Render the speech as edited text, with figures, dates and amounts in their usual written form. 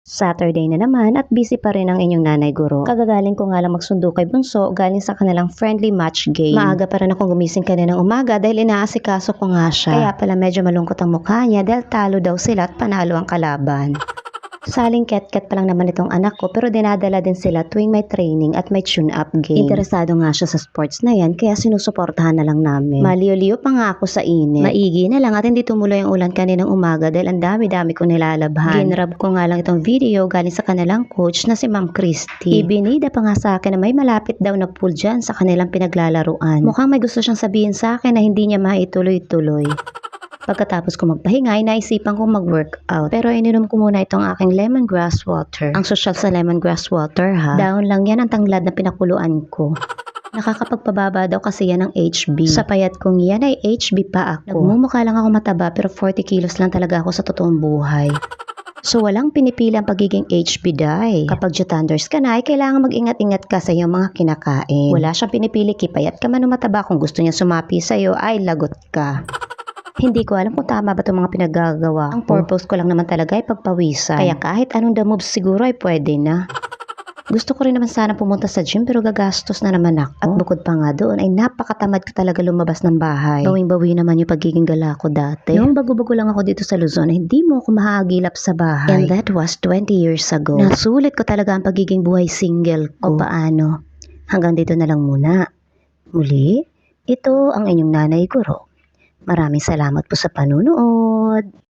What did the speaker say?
Saturday na naman at busy pa rin ang inyong nanay guro. Kagagaling ko nga lang magsundo kay Bunso galing sa kanilang friendly match game. Maaga pa rin akong gumising kaninang umaga dahil inaasikaso ko nga siya. Kaya pala medyo malungkot ang mukha niya dahil talo daw sila at panalo ang kalaban. Saling ket-ket pa lang naman itong anak ko pero dinadala din sila tuwing may training at may tune-up game. Interesado nga siya sa sports na yan kaya sinusuportahan na lang namin. Maliyo-liyo pa nga ako sa init. Maigi na lang at hindi tumuloy ang ulan kaninang umaga dahil ang dami-dami ko nilalabhan. Ginrab ko nga lang itong video galing sa kanilang coach na si Ma'am Christy. Ibinida pa nga sa akin na may malapit daw na pool dyan sa kanilang pinaglalaruan. Mukhang may gusto siyang sabihin sa akin na hindi niya maituloy-tuloy. Pagkatapos ko magpahinga ay naisipan kong mag-workout. Pero ininom ko muna itong aking lemongrass water. Ang sosyal sa lemongrass water ha. Dahon lang yan ang tanglad na pinakuluan ko. Nakakapagpababa daw kasi yan ng HB. Sa payat kong yan ay HB pa ako. Nagmumukha lang ako mataba pero 40 kilos lang talaga ako sa totoong buhay. So walang pinipili ang pagiging HB dai. Kapag jutanders ka na ay kailangan mag-ingat-ingat ka sa iyong mga kinakain. Wala siyang pinipili kipayat ka man o mataba. Kung gusto niya sumapi sa iyo ay lagot ka. Hindi ko alam kung tama ba itong mga pinagagawa. Ang purpose ko lang naman talaga ay pagpawisan. Kaya kahit anong the moves siguro ay pwede na. Gusto ko rin naman sana pumunta sa gym pero gagastos na naman ako. At bukod pa nga doon ay napakatamad ka talaga lumabas ng bahay. Bawing-bawi naman yung pagiging gala ko dati. Noong bago-bago lang ako dito sa Luzon, hindi mo ako mahagilap sa bahay. And that was 20 years ago. Nasulit ko talaga ang pagiging buhay single ko. O paano? Hanggang dito na lang muna. Muli, ito ang inyong nanay guro. Maraming salamat po sa panunood.